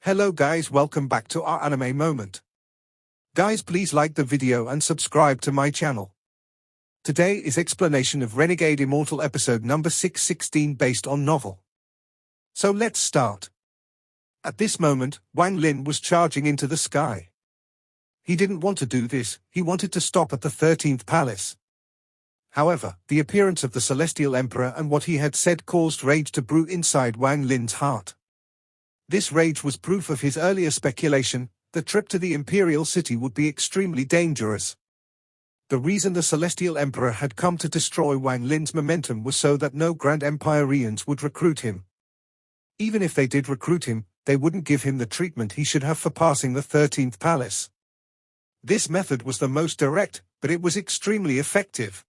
Hello guys, welcome back to our anime moment. Guys, please like the video and subscribe to my channel. Today is explanation of Renegade Immortal episode number 616 based on novel. So let's start. At this moment, Wang Lin was charging into the sky. He didn't want to do this, he wanted to stop at the 13th palace. However, the appearance of the Celestial Emperor and what he had said caused rage to brew inside Wang Lin's heart. This rage was proof of his earlier speculation. The trip to the Imperial City would be extremely dangerous. The reason the Celestial Emperor had come to destroy Wang Lin's momentum was so that no Grand Empyreans would recruit him. Even if they did recruit him, they wouldn't give him the treatment he should have for passing the 13th palace. This method was the most direct, but it was extremely effective.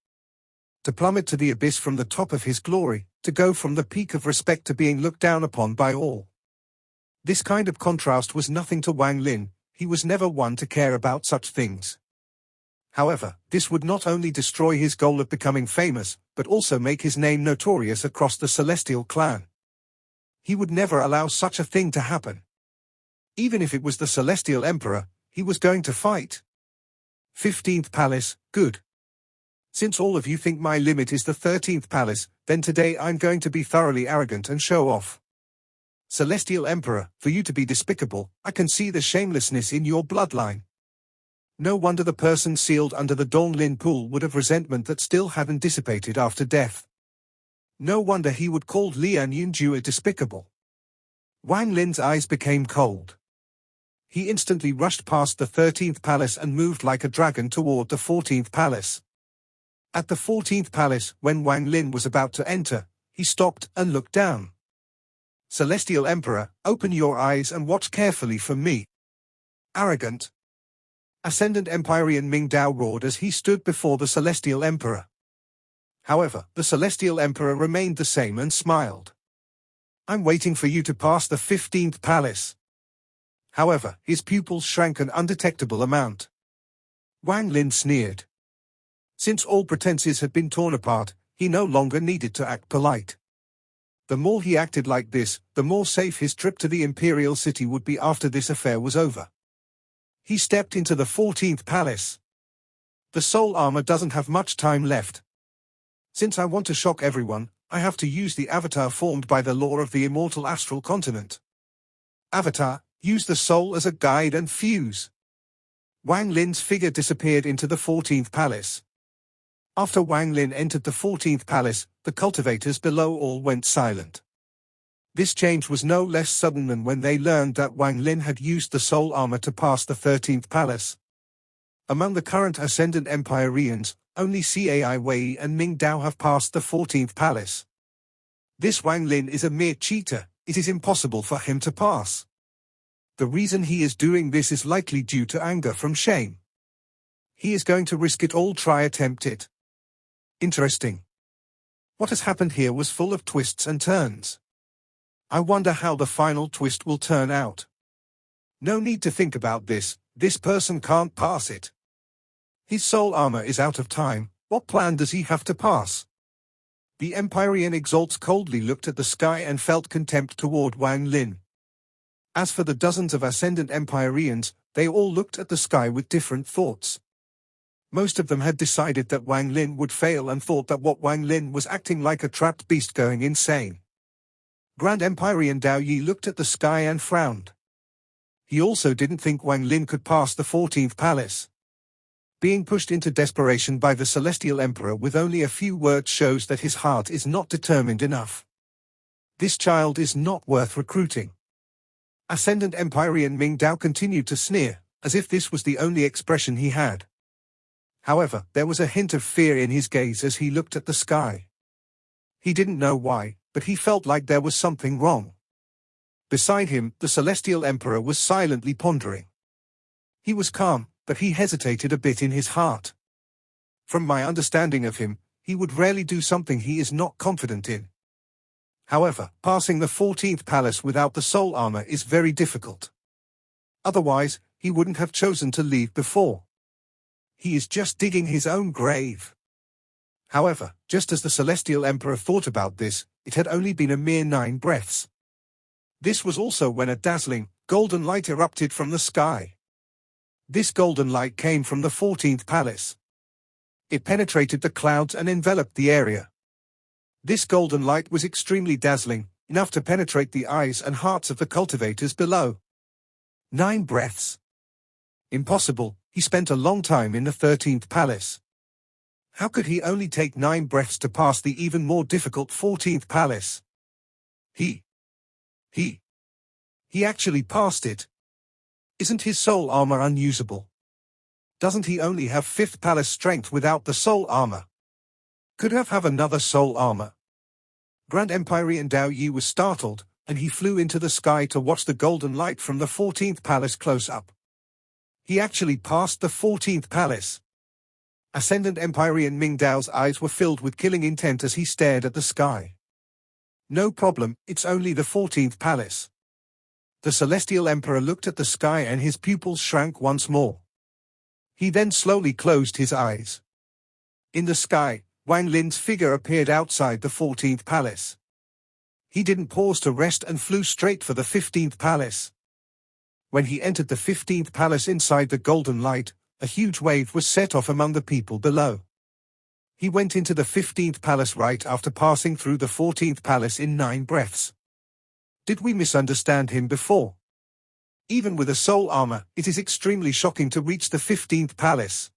To plummet to the abyss from the top of his glory, to go from the peak of respect to being looked down upon by all. This kind of contrast was nothing to Wang Lin. He was never one to care about such things. However, this would not only destroy his goal of becoming famous, but also make his name notorious across the Celestial clan. He would never allow such a thing to happen. Even if it was the Celestial Emperor, he was going to fight. 15th palace, good. Since all of you think my limit is the 13th palace, then today I'm going to be thoroughly arrogant and show off. Celestial Emperor, for you to be despicable, I can see the shamelessness in your bloodline. No wonder the person sealed under the Donglin pool would have resentment that still hadn't dissipated after death. No wonder he would call Lian Yunju despicable. Wang Lin's eyes became cold. He instantly rushed past the 13th palace and moved like a dragon toward the 14th palace. At the 14th palace, when Wang Lin was about to enter, he stopped and looked down. Celestial Emperor, open your eyes and watch carefully for me. Arrogant. Ascendant Empyrean Ming Dao roared as he stood before the Celestial Emperor. However, the Celestial Emperor remained the same and smiled. I'm waiting for you to pass the 15th palace. However, his pupils shrank an undetectable amount. Wang Lin sneered. Since all pretenses had been torn apart, he no longer needed to act polite. The more he acted like this, the more safe his trip to the Imperial City would be after this affair was over. He stepped into the 14th palace. The soul armor doesn't have much time left. Since I want to shock everyone, I have to use the avatar formed by the law of the immortal astral continent. Avatar, use the soul as a guide and fuse. Wang Lin's figure disappeared into the 14th palace. After Wang Lin entered the 14th palace, the cultivators below all went silent. This change was no less sudden than when they learned that Wang Lin had used the soul armor to pass the 13th palace. Among the current Ascendant Empyreans, only Cai Wei and Ming Dao have passed the 14th palace. This Wang Lin is a mere cheater, it is impossible for him to pass. The reason he is doing this is likely due to anger from shame. He is going to risk it all, attempt it. Interesting. What has happened here was full of twists and turns. I wonder how the final twist will turn out. No need to think about this person can't pass it. His soul armor is out of time, what plan does he have to pass? The Empyrean Exalts coldly looked at the sky and felt contempt toward Wang Lin. As for the dozens of Ascendant Empyreans, they all looked at the sky with different thoughts. Most of them had decided that Wang Lin would fail and thought that Wang Lin was acting like a trapped beast going insane. Grand Empyrean Dao Yi looked at the sky and frowned. He also didn't think Wang Lin could pass the 14th palace. Being pushed into desperation by the Celestial Emperor with only a few words shows that his heart is not determined enough. This child is not worth recruiting. Ascendant Empyrean Ming Dao continued to sneer, as if this was the only expression he had. However, there was a hint of fear in his gaze as he looked at the sky. He didn't know why, but he felt like there was something wrong. Beside him, the Celestial Emperor was silently pondering. He was calm, but he hesitated a bit in his heart. From my understanding of him, he would rarely do something he is not confident in. However, passing the 14th palace without the soul armor is very difficult. Otherwise, he wouldn't have chosen to leave before. He is just digging his own grave. However, just as the Celestial Emperor thought about this, it had only been a mere 9 breaths. This was also when a dazzling, golden light erupted from the sky. This golden light came from the 14th palace. It penetrated the clouds and enveloped the area. This golden light was extremely dazzling, enough to penetrate the eyes and hearts of the cultivators below. 9 breaths. Impossible, he spent a long time in the 13th palace. How could he only take 9 breaths to pass the even more difficult 14th palace? He actually passed it. Isn't his soul armor unusable? Doesn't he only have 5th palace strength without the soul armor? Could have another soul armor. Grand Empyrean Dao Yi was startled, and he flew into the sky to watch the golden light from the 14th palace close up. He actually passed the 14th palace. Ascendant Empyrean Ming Dao's eyes were filled with killing intent as he stared at the sky. No problem, it's only the 14th palace. The Celestial Emperor looked at the sky and his pupils shrank once more. He then slowly closed his eyes. In the sky, Wang Lin's figure appeared outside the 14th palace. He didn't pause to rest and flew straight for the 15th palace. When he entered the 15th palace inside the golden light, a huge wave was set off among the people below. He went into the 15th palace right after passing through the 14th palace in 9 breaths. Did we misunderstand him before? Even with a soul armor, it is extremely shocking to reach the 15th palace.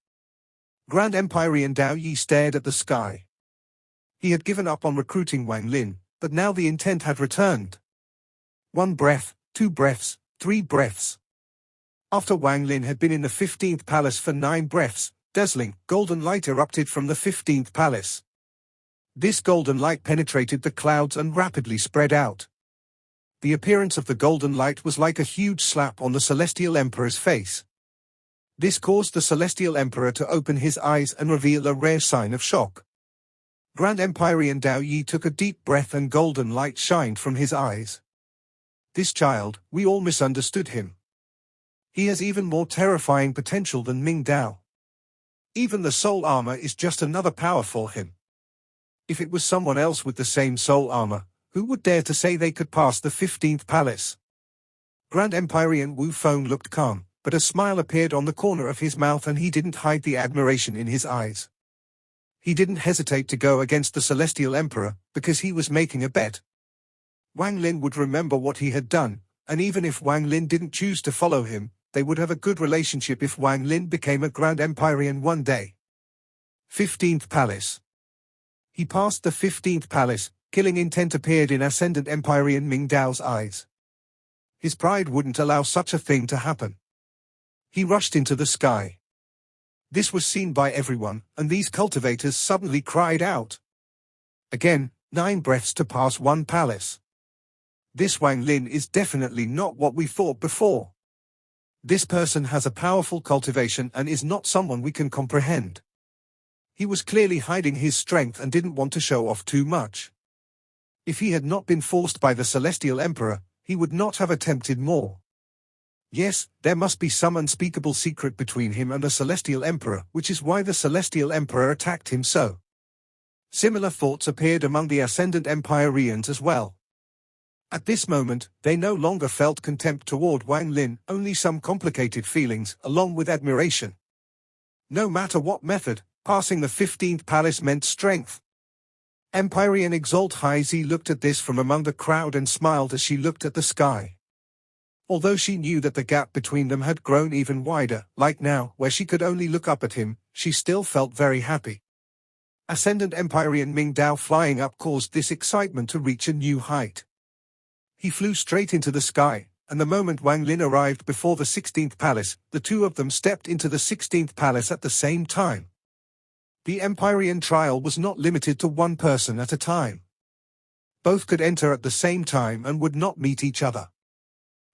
Grand Empyrean Dao Yi stared at the sky. He had given up on recruiting Wang Lin, but now the intent had returned. 1 breath, 2 breaths, 3 breaths. After Wang Lin had been in the 15th palace for 9 breaths, dazzling, golden light erupted from the 15th palace. This golden light penetrated the clouds and rapidly spread out. The appearance of the golden light was like a huge slap on the Celestial Emperor's face. This caused the Celestial Emperor to open his eyes and reveal a rare sign of shock. Grand Empyrean Dao Yi took a deep breath and golden light shined from his eyes. This child, we all misunderstood him. He has even more terrifying potential than Ming Dao. Even the soul armor is just another power for him. If it was someone else with the same soul armor, who would dare to say they could pass the 15th palace? Grand Empyrean Wu Feng looked calm, but a smile appeared on the corner of his mouth and he didn't hide the admiration in his eyes. He didn't hesitate to go against the Celestial Emperor, because he was making a bet. Wang Lin would remember what he had done, and even if Wang Lin didn't choose to follow him, they would have a good relationship if Wang Lin became a Grand Empyrean one day. 15th Palace. He passed the 15th Palace. Killing intent appeared in Ascendant Empyrean Ming Dao's eyes. His pride wouldn't allow such a thing to happen. He rushed into the sky. This was seen by everyone, and these cultivators suddenly cried out. Again, 9 breaths to pass 1 palace. This Wang Lin is definitely not what we thought before. This person has a powerful cultivation and is not someone we can comprehend. He was clearly hiding his strength and didn't want to show off too much. If he had not been forced by the Celestial Emperor, he would not have attempted more. Yes, there must be some unspeakable secret between him and the Celestial Emperor, which is why the Celestial Emperor attacked him so. Similar thoughts appeared among the Ascendant Empyreans as well. At this moment, they no longer felt contempt toward Wang Lin, only some complicated feelings, along with admiration. No matter what method, passing the 15th palace meant strength. Empyrean Exalt Haizi looked at this from among the crowd and smiled as she looked at the sky. Although she knew that the gap between them had grown even wider, like now, where she could only look up at him, she still felt very happy. Ascendant Empyrean Ming Dao flying up caused this excitement to reach a new height. He flew straight into the sky, and the moment Wang Lin arrived before the 16th palace, the two of them stepped into the 16th palace at the same time. The Empyrean trial was not limited to one person at a time. Both could enter at the same time and would not meet each other.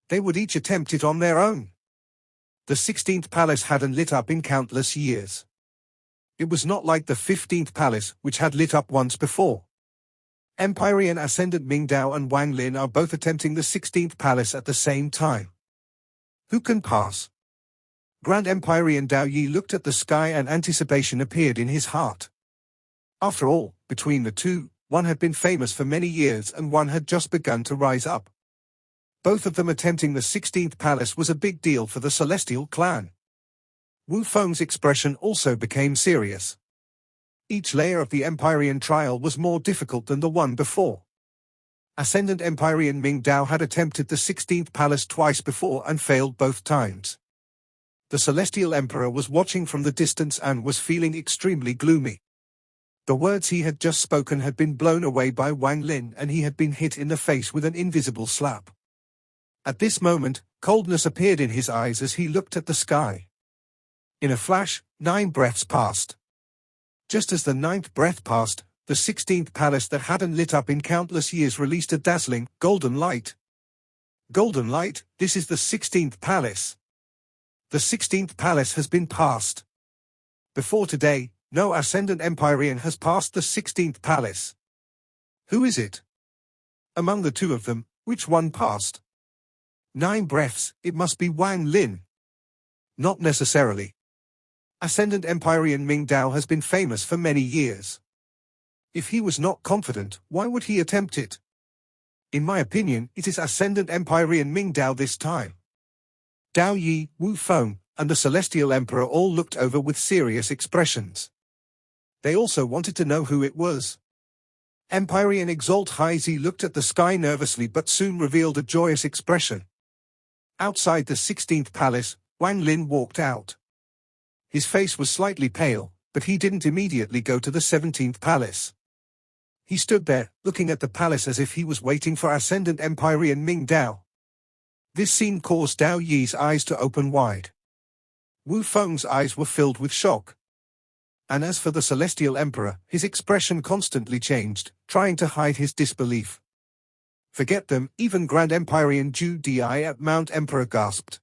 They would each attempt it on their own. The 16th palace hadn't lit up in countless years. It was not like the 15th palace, which had lit up once before. Empyrean Ascendant Ming Dao and Wang Lin are both attempting the 16th palace at the same time. Who can pass? Grand Empyrean Dao Yi looked at the sky and anticipation appeared in his heart. After all, between the two, one had been famous for many years and one had just begun to rise up. Both of them attempting the 16th palace was a big deal for the Celestial clan. Wu Feng's expression also became serious. Each layer of the Empyrean trial was more difficult than the one before. Ascendant Empyrean Ming Dao had attempted the 16th palace twice before and failed both times. The Celestial Emperor was watching from the distance and was feeling extremely gloomy. The words he had just spoken had been blown away by Wang Lin, and he had been hit in the face with an invisible slap. At this moment, coldness appeared in his eyes as he looked at the sky. In a flash, 9 breaths passed. Just as the 9th breath passed, the 16th palace that hadn't lit up in countless years released a dazzling, golden light. Golden light, this is the 16th palace. The 16th palace has been passed. Before today, no Ascendant Empyrean has passed the 16th palace. Who is it? Among the two of them, which one passed? 9 breaths, it must be Wang Lin. Not necessarily. Ascendant Empyrean Ming Dao has been famous for many years. If he was not confident, why would he attempt it? In my opinion, it is Ascendant Empyrean Ming Dao this time. Dao Yi, Wu Feng, and the Celestial Emperor all looked over with serious expressions. They also wanted to know who it was. Empyrean Exalt Haizi looked at the sky nervously but soon revealed a joyous expression. Outside the 16th palace, Wang Lin walked out. His face was slightly pale, but he didn't immediately go to the 17th palace. He stood there, looking at the palace as if he was waiting for Ascendant Empyrean Ming Dao. This scene caused Dao Yi's eyes to open wide. Wu Feng's eyes were filled with shock. And as for the Celestial Emperor, his expression constantly changed, trying to hide his disbelief. Forget them, even Grand Empyrean Zhu Di at Mount Emperor gasped.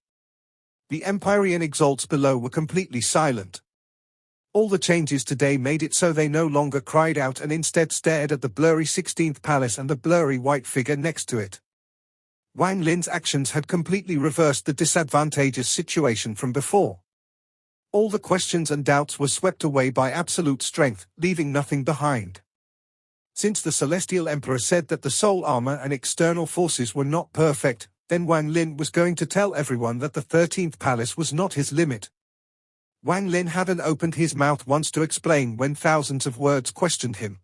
The Empyrean exalts below were completely silent. All the changes today made it so they no longer cried out and instead stared at the blurry 16th palace and the blurry white figure next to it. Wang Lin's actions had completely reversed the disadvantageous situation from before. All the questions and doubts were swept away by absolute strength, leaving nothing behind. Since the Celestial Emperor said that the soul armor and external forces were not perfect, then Wang Lin was going to tell everyone that the 13th palace was not his limit. Wang Lin hadn't opened his mouth once to explain when thousands of words questioned him.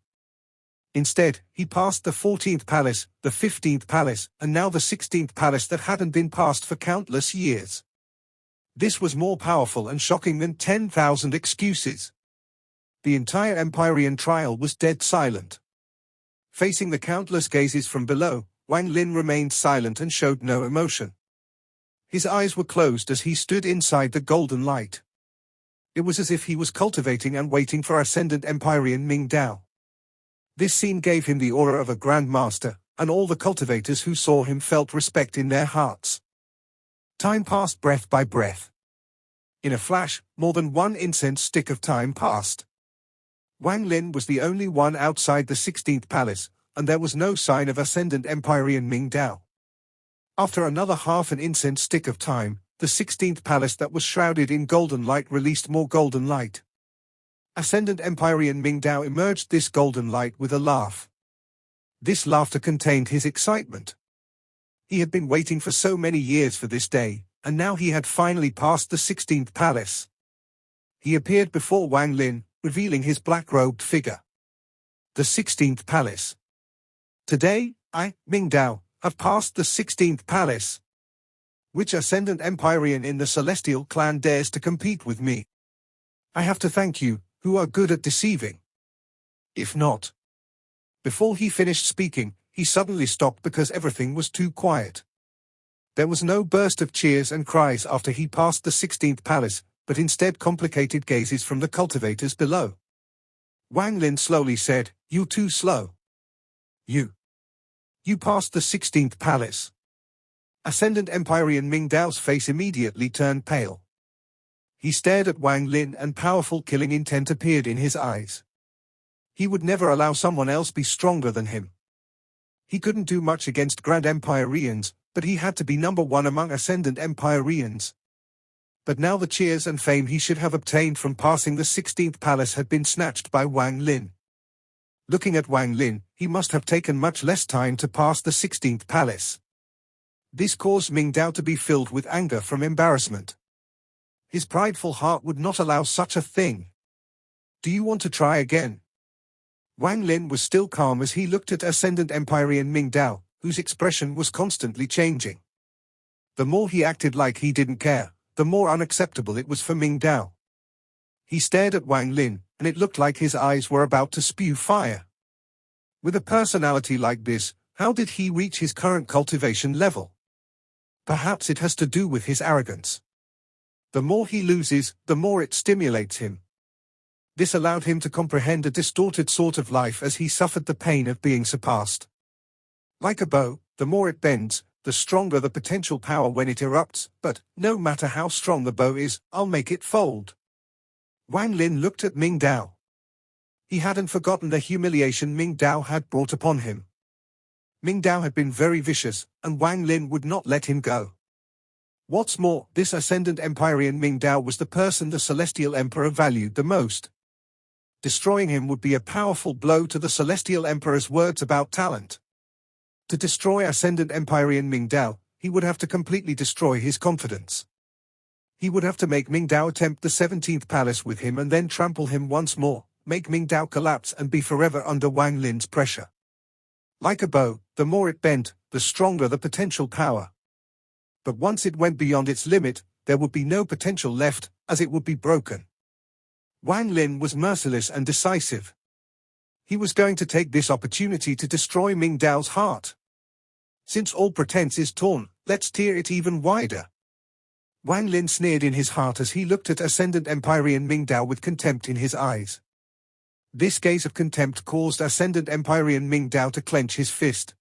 Instead, he passed the 14th palace, the 15th palace, and now the 16th palace that hadn't been passed for countless years. This was more powerful and shocking than 10,000 excuses. The entire Empyrean trial was dead silent. Facing the countless gazes from below, Wang Lin remained silent and showed no emotion. His eyes were closed as he stood inside the golden light. It was as if he was cultivating and waiting for Ascendant Empyrean Ming Dao. This scene gave him the aura of a Grand Master, and all the cultivators who saw him felt respect in their hearts. Time passed breath by breath. In a flash, more than 1 incense stick of time passed. Wang Lin was the only one outside the 16th palace, and there was no sign of Ascendant Empyrean Ming Dao. After another half an incense stick of time, the 16th palace that was shrouded in golden light released more golden light. Ascendant Empyrean Ming Dao emerged this golden light with a laugh. This laughter contained his excitement. He had been waiting for so many years for this day, and now he had finally passed the 16th palace. He appeared before Wang Lin, revealing his black-robed figure. The 16th palace. Today, I, Ming Dao, have passed the 16th palace. Which Ascendant Empyrean in the Celestial clan dares to compete with me? I have to thank you, who are good at deceiving. If not. Before he finished speaking, he suddenly stopped because everything was too quiet. There was no burst of cheers and cries after he passed the 16th palace, but instead complicated gazes from the cultivators below. Wang Lin slowly said, "You're too slow. You passed the 16th palace." Ascendant Empyrean Ming Dao's face immediately turned pale. He stared at Wang Lin and powerful killing intent appeared in his eyes. He would never allow someone else be stronger than him. He couldn't do much against Grand Empyreans, but he had to be number 1 among Ascendant Empyreans. But now the cheers and fame he should have obtained from passing the 16th palace had been snatched by Wang Lin. Looking at Wang Lin, he must have taken much less time to pass the 16th palace. This caused Ming Dao to be filled with anger from embarrassment. His prideful heart would not allow such a thing. Do you want to try again? Wang Lin was still calm as he looked at Ascendant Empyrean Ming Dao, whose expression was constantly changing. The more he acted like he didn't care, the more unacceptable it was for Ming Dao. He stared at Wang Lin, and it looked like his eyes were about to spew fire. With a personality like this, how did he reach his current cultivation level? Perhaps it has to do with his arrogance. The more he loses, the more it stimulates him. This allowed him to comprehend a distorted sort of life as he suffered the pain of being surpassed. Like a bow, the more it bends, the stronger the potential power when it erupts, but, no matter how strong the bow is, I'll make it fold. Wang Lin looked at Ming Dao. He hadn't forgotten the humiliation Ming Dao had brought upon him. Ming Dao had been very vicious, and Wang Lin would not let him go. What's more, this Ascendant Empyrean Ming Dao was the person the Celestial Emperor valued the most. Destroying him would be a powerful blow to the Celestial Emperor's words about talent. To destroy Ascendant Empyrean Ming Dao, he would have to completely destroy his confidence. He would have to make Ming Dao attempt the 17th palace with him and then trample him once more, make Ming Dao collapse and be forever under Wang Lin's pressure. Like a bow, the more it bent, the stronger the potential power. But once it went beyond its limit, there would be no potential left, as it would be broken. Wang Lin was merciless and decisive. He was going to take this opportunity to destroy Ming Dao's heart. Since all pretense is torn, let's tear it even wider. Wang Lin sneered in his heart as he looked at Ascendant Empyrean Ming Dao with contempt in his eyes. This gaze of contempt caused Ascendant Empyrean Ming Dao to clench his fist.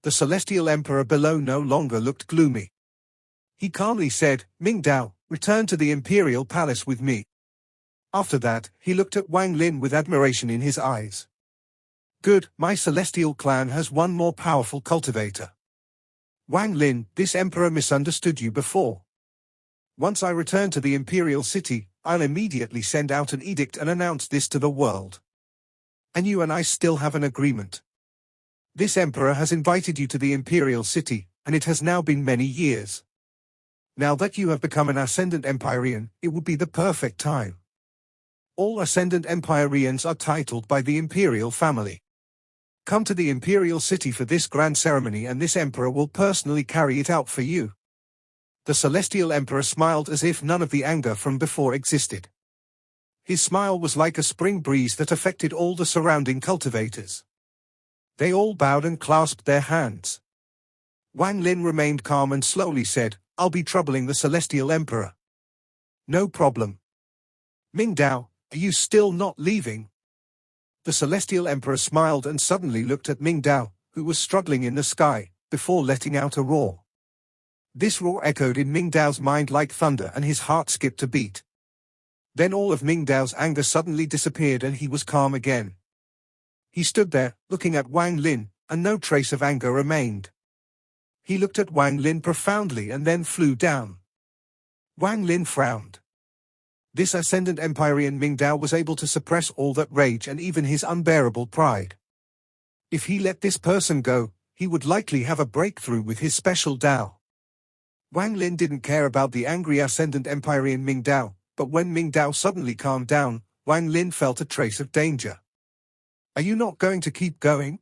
The Celestial Emperor below no longer looked gloomy. He calmly said, "Ming Dao, return to the Imperial Palace with me." After that, he looked at Wang Lin with admiration in his eyes. Good, my Celestial clan has one more powerful cultivator. Wang Lin, this emperor misunderstood you before. Once I return to the Imperial City, I'll immediately send out an edict and announce this to the world. And you and I still have an agreement. This emperor has invited you to the Imperial City, and it has now been many years. Now that you have become an Ascendant Empyrean, it would be the perfect time. All Ascendant Empyreans are titled by the Imperial family. Come to the Imperial City for this grand ceremony and this emperor will personally carry it out for you. The Celestial Emperor smiled as if none of the anger from before existed. His smile was like a spring breeze that affected all the surrounding cultivators. They all bowed and clasped their hands. Wang Lin remained calm and slowly said, "I'll be troubling the Celestial Emperor." "No problem." "Ming Dao, are you still not leaving?" The Celestial Emperor smiled and suddenly looked at Ming Dao, who was struggling in the sky, before letting out a roar. This roar echoed in Ming Dao's mind like thunder and his heart skipped a beat. Then all of Ming Dao's anger suddenly disappeared and he was calm again. He stood there, looking at Wang Lin, and no trace of anger remained. He looked at Wang Lin profoundly and then flew down. Wang Lin frowned. This Ascendant Empyrean Ming Dao was able to suppress all that rage and even his unbearable pride. If he let this person go, he would likely have a breakthrough with his special Dao. Wang Lin didn't care about the angry Ascendant Empyrean Ming Dao, but when Ming Dao suddenly calmed down, Wang Lin felt a trace of danger. "Are you not going to keep going?"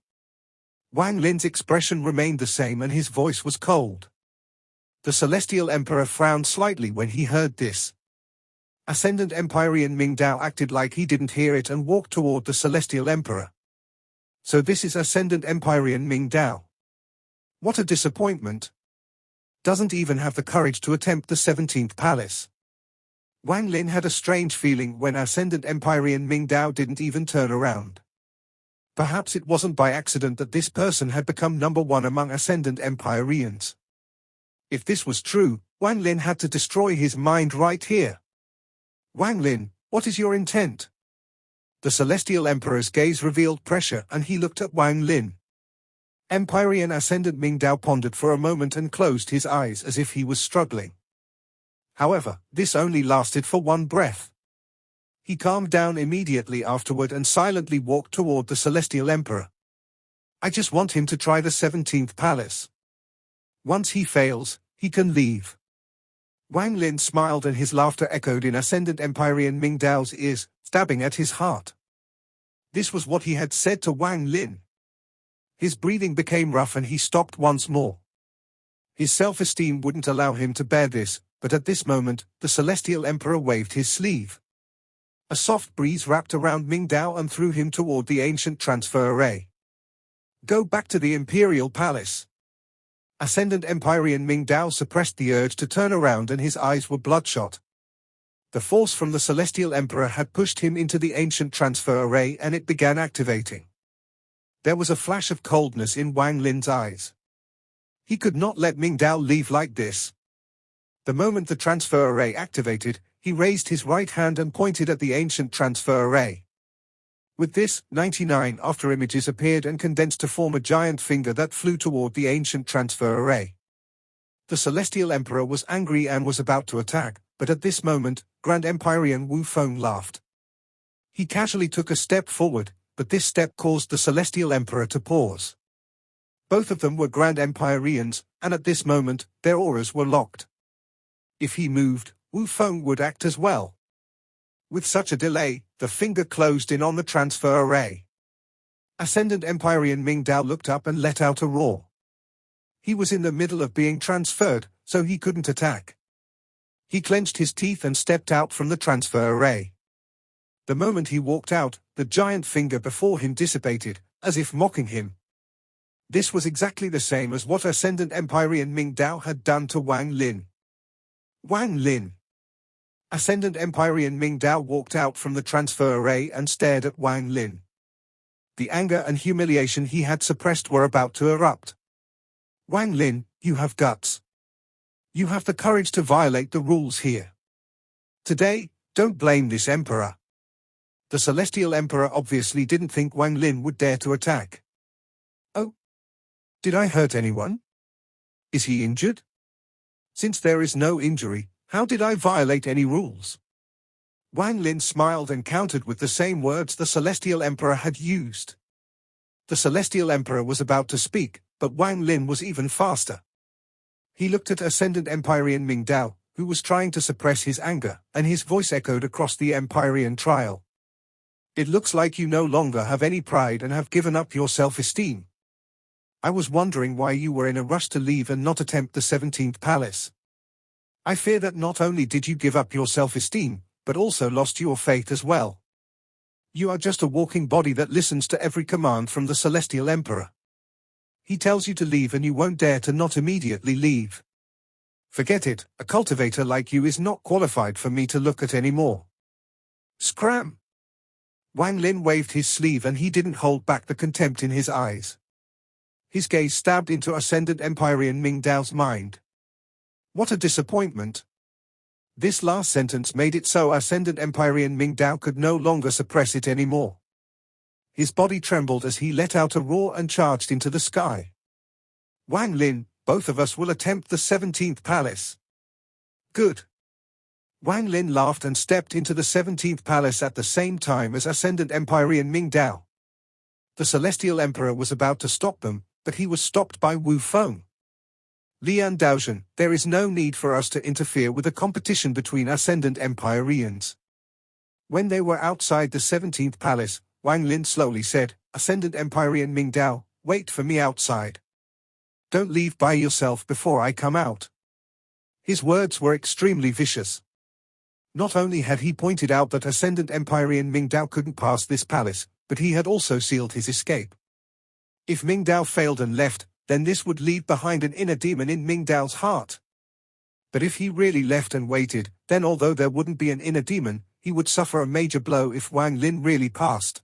Wang Lin's expression remained the same and his voice was cold. The Celestial Emperor frowned slightly when he heard this. Ascendant Empyrean Ming Dao acted like he didn't hear it and walked toward the Celestial Emperor. So this is Ascendant Empyrean Ming Dao. What a disappointment. Doesn't even have the courage to attempt the 17th palace. Wang Lin had a strange feeling when Ascendant Empyrean Ming Dao didn't even turn around. Perhaps it wasn't by accident that this person had become number one among Ascendant Empyreans. If this was true, Wang Lin had to destroy his mind right here. "Wang Lin, what is your intent?" The Celestial Emperor's gaze revealed pressure and he looked at Wang Lin. Empyrean Ascendant Ming Dao pondered for a moment and closed his eyes as if he was struggling. However, this only lasted for one breath. He calmed down immediately afterward and silently walked toward the Celestial Emperor. "I just want him to try the 17th palace." Once he fails, he can leave. Wang Lin smiled and his laughter echoed in Ascendant Empyrean Ming Dao's ears, stabbing at his heart. This was what he had said to Wang Lin. His breathing became rough and he stopped once more. His self-esteem wouldn't allow him to bear this, but at this moment, the Celestial Emperor waved his sleeve. A soft breeze wrapped around Ming Dao and threw him toward the ancient transfer array. Go back to the Imperial Palace. Ascendant Empyrean Ming Dao suppressed the urge to turn around and his eyes were bloodshot. The force from the Celestial Emperor had pushed him into the ancient transfer array and it began activating. There was a flash of coldness in Wang Lin's eyes. He could not let Ming Dao leave like this. The moment the transfer array activated, he raised his right hand and pointed at the ancient transfer array. With this, 99 afterimages appeared and condensed to form a giant finger that flew toward the ancient transfer array. The Celestial Emperor was angry and was about to attack, but at this moment, Grand Empyrean Wu Feng laughed. He casually took a step forward, but this step caused the Celestial Emperor to pause. Both of them were Grand Empyreans, and at this moment, their auras were locked. If he moved, Wu Feng would act as well. With such a delay, the finger closed in on the transfer array. Ascendant Empyrean Ming Dao looked up and let out a roar. He was in the middle of being transferred, so he couldn't attack. He clenched his teeth and stepped out from the transfer array. The moment he walked out, the giant finger before him dissipated, as if mocking him. This was exactly the same as what Ascendant Empyrean Ming Dao had done to Wang Lin. Wang Lin. Ascendant Empyrean Ming Dao walked out from the transfer array and stared at Wang Lin. The anger and humiliation he had suppressed were about to erupt. Wang Lin, you have guts. You have the courage to violate the rules here. Today, don't blame this emperor. The Celestial Emperor obviously didn't think Wang Lin would dare to attack. Oh? Did I hurt anyone? Is he injured? Since there is no injury, how did I violate any rules? Wang Lin smiled and countered with the same words the Celestial Emperor had used. The Celestial Emperor was about to speak, but Wang Lin was even faster. He looked at Ascendant Empyrean Ming Dao, who was trying to suppress his anger, and his voice echoed across the Empyrean trial. It looks like you no longer have any pride and have given up your self-esteem. I was wondering why you were in a rush to leave and not attempt the 17th palace. I fear that not only did you give up your self-esteem, but also lost your faith as well. You are just a walking body that listens to every command from the Celestial Emperor. He tells you to leave and you won't dare to not immediately leave. Forget it, a cultivator like you is not qualified for me to look at anymore. Scram! Wang Lin waved his sleeve and he didn't hold back the contempt in his eyes. His gaze stabbed into Ascendant Empyrean Ming Dao's mind. What a disappointment. This last sentence made it so Ascendant Empyrean Ming Dao could no longer suppress it anymore. His body trembled as he let out a roar and charged into the sky. Wang Lin, both of us will attempt the 17th palace. Good. Wang Lin laughed and stepped into the 17th palace at the same time as Ascendant Empyrean Ming Dao. The Celestial Emperor was about to stop them, but he was stopped by Wu Feng. Lian Daozhen, there is no need for us to interfere with a competition between Ascendant Empyreans. When they were outside the 17th palace, Wang Lin slowly said, Ascendant Empyrean Ming Dao, wait for me outside. Don't leave by yourself before I come out. His words were extremely vicious. Not only had he pointed out that Ascendant Empyrean Ming Dao couldn't pass this palace, but he had also sealed his escape. If Ming Dao failed and left, then this would leave behind an inner demon in Ming Dao's heart. But if he really left and waited, then although there wouldn't be an inner demon, he would suffer a major blow if Wang Lin really passed.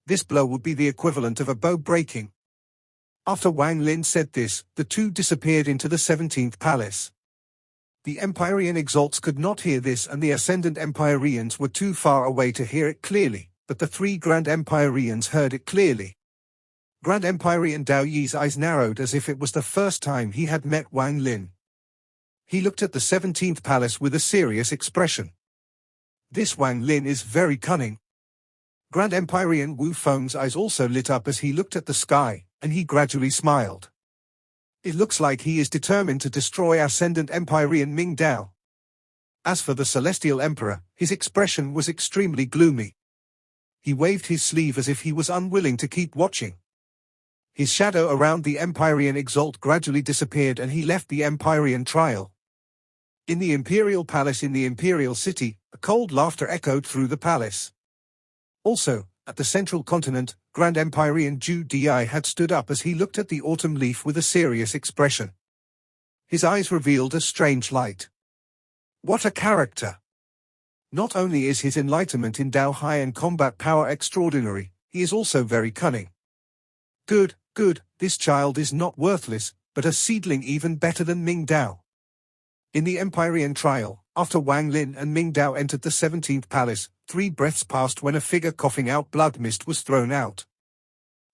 This blow would be the equivalent of a bow breaking. After Wang Lin said this, the two disappeared into the 17th palace. The Empyrean exalts could not hear this and the Ascendant Empyreans were too far away to hear it clearly, but the three Grand Empyreans heard it clearly. Grand Empyrean Dao Yi's eyes narrowed as if it was the first time he had met Wang Lin. He looked at the 17th palace with a serious expression. This Wang Lin is very cunning. Grand Empyrean Wu Feng's eyes also lit up as he looked at the sky, and he gradually smiled. It looks like he is determined to destroy Ascendant Empyrean Ming Dao. As for the Celestial Emperor, his expression was extremely gloomy. He waved his sleeve as if he was unwilling to keep watching. His shadow around the Empyrean Exalt gradually disappeared and he left the Empyrean trial. In the Imperial Palace in the Imperial City, a cold laughter echoed through the palace. Also, at the central continent, Grand Empyrean Zhu Di had stood up as he looked at the autumn leaf with a serious expression. His eyes revealed a strange light. What a character! Not only is his enlightenment in Dao high and combat power extraordinary, he is also very cunning. Good, this child is not worthless, but a seedling even better than Ming Dao. In the Empyrean trial, after Wang Lin and Ming Dao entered the 17th palace, 3 breaths passed when a figure coughing out blood mist was thrown out.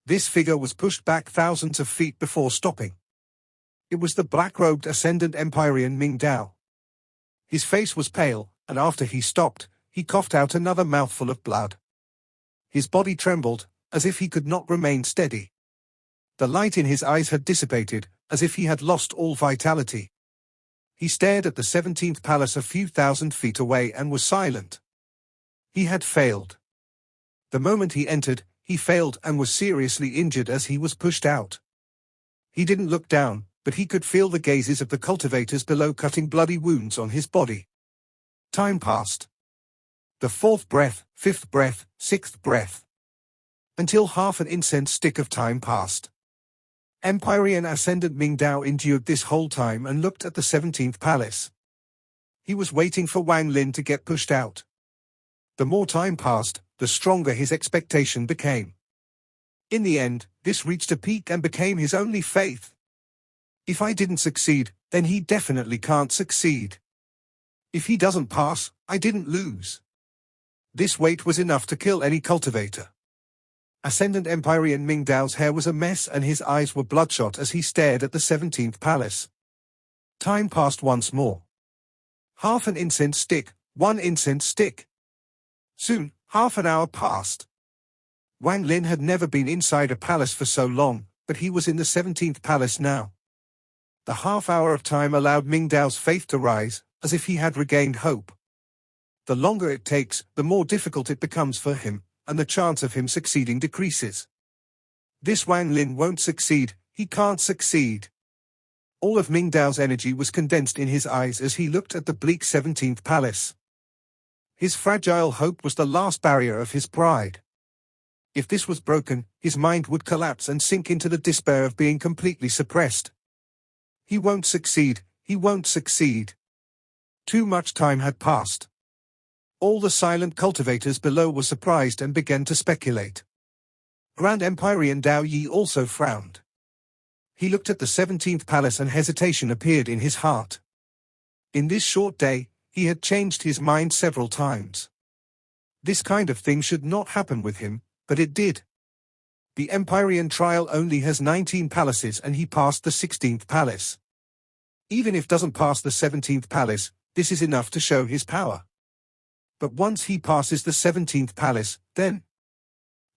This figure was pushed back thousands of feet before stopping. It was the black-robed Ascendant Empyrean Ming Dao. His face was pale, and after he stopped, he coughed out another mouthful of blood. His body trembled, as if he could not remain steady. The light in his eyes had dissipated, as if he had lost all vitality. He stared at the 17th palace a few thousand feet away and was silent. He had failed. The moment he entered, he failed and was seriously injured as he was pushed out. He didn't look down, but he could feel the gazes of the cultivators below cutting bloody wounds on his body. Time passed. The 4th breath, 5th breath, 6th breath. Until half an incense stick of time passed. Empyrean Ascendant Ming Dao endured this whole time and looked at the 17th palace. He was waiting for Wang Lin to get pushed out. The more time passed, the stronger his expectation became. In the end, this reached a peak and became his only faith. If I didn't succeed, then he definitely can't succeed. If he doesn't pass, I didn't lose. This weight was enough to kill any cultivator. Ascendant Empyrean Ming Dao's hair was a mess and his eyes were bloodshot as he stared at the 17th palace. Time passed once more. Half an incense stick, 1 incense stick. Soon, half an hour passed. Wang Lin had never been inside a palace for so long, but he was in the 17th palace now. The half hour of time allowed Ming Dao's faith to rise, as if he had regained hope. The longer it takes, the more difficult it becomes for him, and the chance of him succeeding decreases. This Wang Lin won't succeed, he can't succeed. All of Ming Dao's energy was condensed in his eyes as he looked at the bleak 17th palace. His fragile hope was the last barrier of his pride. If this was broken, his mind would collapse and sink into the despair of being completely suppressed. He won't succeed, he won't succeed. Too much time had passed. All the silent cultivators below were surprised and began to speculate. Grand Empyrean Dao Yi also frowned. He looked at the 17th palace and hesitation appeared in his heart. In this short day, he had changed his mind several times. This kind of thing should not happen with him, but it did. The Empyrean trial only has 19 palaces and he passed the 16th palace. Even if doesn't pass the 17th palace, this is enough to show his power. But once he passes the 17th palace, then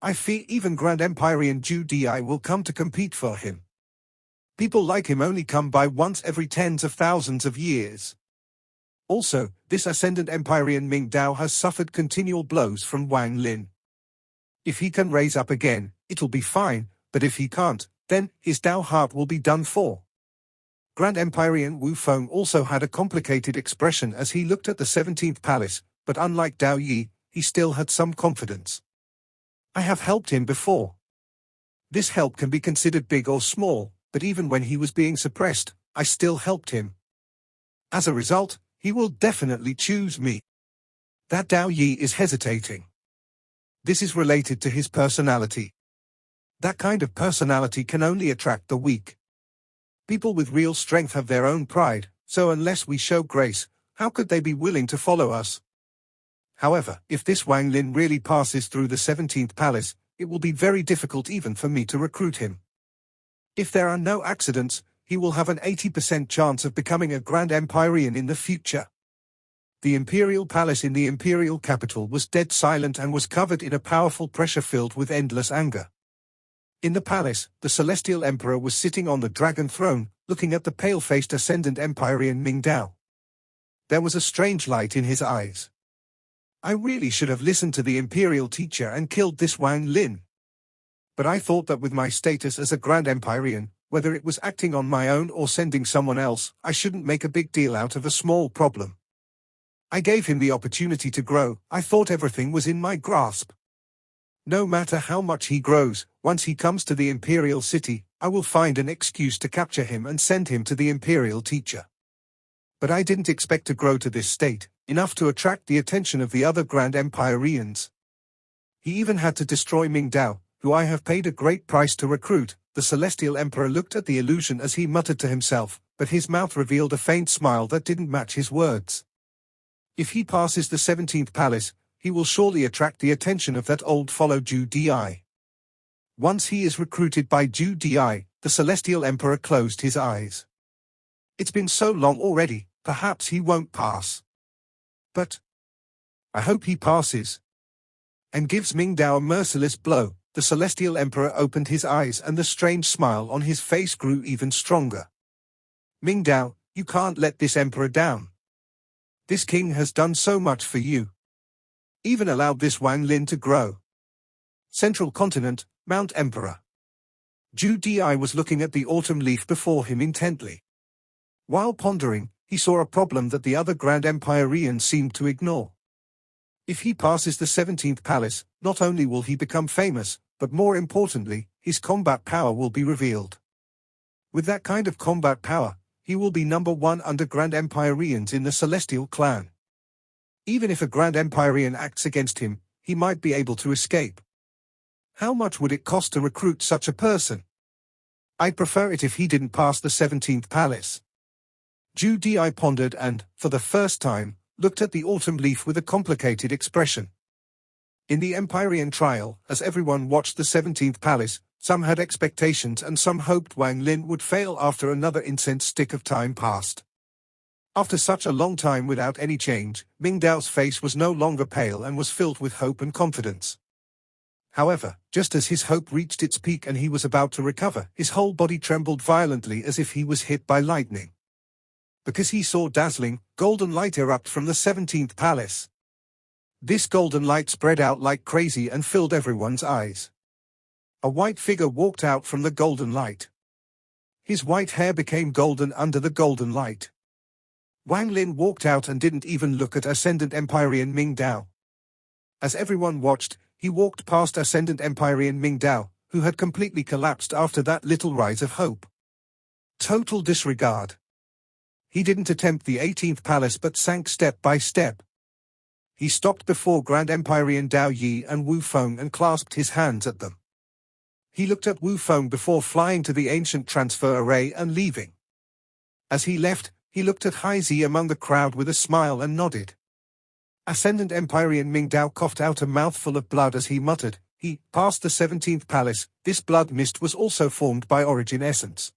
I fear even Grand Empyrean Zhu Di will come to compete for him. People like him only come by once every tens of thousands of years. Also, this Ascendant Empyrean Ming Dao has suffered continual blows from Wang Lin. If he can raise up again, it'll be fine, but if he can't, then his Dao heart will be done for. Grand Empyrean Wu Feng also had a complicated expression as he looked at the 17th palace, but unlike Dao Yi, he still had some confidence. I have helped him before. This help can be considered big or small, but even when he was being suppressed, I still helped him. As a result, he will definitely choose me. That Dao Yi is hesitating. This is related to his personality. That kind of personality can only attract the weak. People with real strength have their own pride, so unless we show grace, how could they be willing to follow us? However, if this Wang Lin really passes through the 17th palace, it will be very difficult even for me to recruit him. If there are no accidents, he will have an 80% chance of becoming a Grand Empyrean in the future. The Imperial Palace in the Imperial capital was dead silent and was covered in a powerful pressure filled with endless anger. In the palace, the Celestial Emperor was sitting on the dragon throne, looking at the pale-faced Ascendant Empyrean Ming Dao. There was a strange light in his eyes. I really should have listened to the Imperial teacher and killed this Wang Lin. But I thought that with my status as a Grand Empyrean, whether it was acting on my own or sending someone else, I shouldn't make a big deal out of a small problem. I gave him the opportunity to grow. I thought everything was in my grasp. No matter how much he grows, once he comes to the Imperial city, I will find an excuse to capture him and send him to the Imperial teacher. But I didn't expect to grow to this state, enough to attract the attention of the other Grand Empyreans. He even had to destroy Ming Dao, who I have paid a great price to recruit. The Celestial Emperor looked at the illusion as he muttered to himself, but his mouth revealed a faint smile that didn't match his words. If he passes the 17th palace, he will surely attract the attention of that old follow Zhu Di. Once he is recruited by Zhu Di, the Celestial Emperor closed his eyes. It's been so long already, perhaps he won't pass. But I hope he passes. And gives Ming Dao a merciless blow. The Celestial Emperor opened his eyes and the strange smile on his face grew even stronger. Ming Dao, you can't let this emperor down. This king has done so much for you. Even allowed this Wang Lin to grow. Central Continent, Mount Emperor. Zhu Di was looking at the autumn leaf before him intently. While pondering, he saw a problem that the other Grand Empyreans seemed to ignore. If he passes the 17th palace, not only will he become famous, but more importantly, his combat power will be revealed. With that kind of combat power, he will be number one under Grand Empyreans in the Celestial clan. Even if a Grand Empyrean acts against him, he might be able to escape. How much would it cost to recruit such a person? I'd prefer it if he didn't pass the 17th palace. Zhu Di pondered and, for the first time, looked at the autumn leaf with a complicated expression. In the Empyrean trial, as everyone watched the 17th palace, some had expectations and some hoped Wang Lin would fail after another incense stick of time passed. After such a long time without any change, Ming Dao's face was no longer pale and was filled with hope and confidence. However, just as his hope reached its peak and he was about to recover, his whole body trembled violently as if he was hit by lightning. Because he saw dazzling, golden light erupt from the 17th palace. This golden light spread out like crazy and filled everyone's eyes. A white figure walked out from the golden light. His white hair became golden under the golden light. Wang Lin walked out and didn't even look at Ascendant Empyrean Ming Dao. As everyone watched, he walked past Ascendant Empyrean Ming Dao, who had completely collapsed after that little rise of hope. Total disregard. He didn't attempt the 18th palace but sank step by step. He stopped before Grand Empyrean Dao Yi and Wu Feng and clasped his hands at them. He looked at Wu Feng before flying to the ancient transfer array and leaving. As he left, he looked at Hai Zi among the crowd with a smile and nodded. Ascendant Empyrean Ming Dao coughed out a mouthful of blood as he muttered, he passed the 17th palace. This blood mist was also formed by origin essence.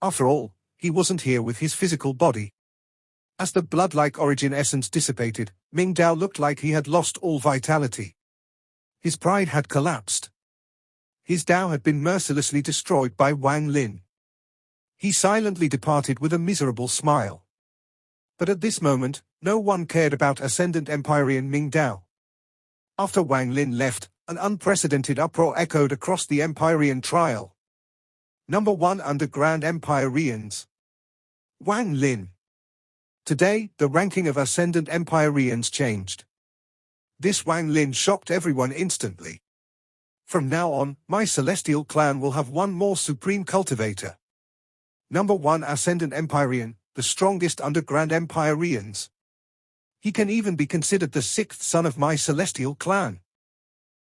After all, he wasn't here with his physical body. As the blood-like origin essence dissipated, Ming Dao looked like he had lost all vitality. His pride had collapsed. His Dao had been mercilessly destroyed by Wang Lin. He silently departed with a miserable smile. But at this moment, no one cared about Ascendant Empyrean Ming Dao. After Wang Lin left, an unprecedented uproar echoed across the Empyrean trial. Number 1 under Grand Empyreans. Wang Lin. Today, the ranking of Ascendant Empyreans changed. This Wang Lin shocked everyone instantly. From now on, my Celestial clan will have one more Supreme Cultivator. Number 1 Ascendant Empyrean, the strongest under Grand Empyreans. He can even be considered the 6th son of my Celestial clan.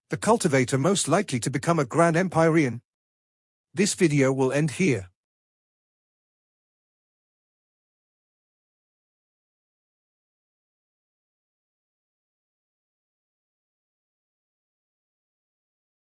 The cultivator most likely to become a Grand Empyrean. This video will end here.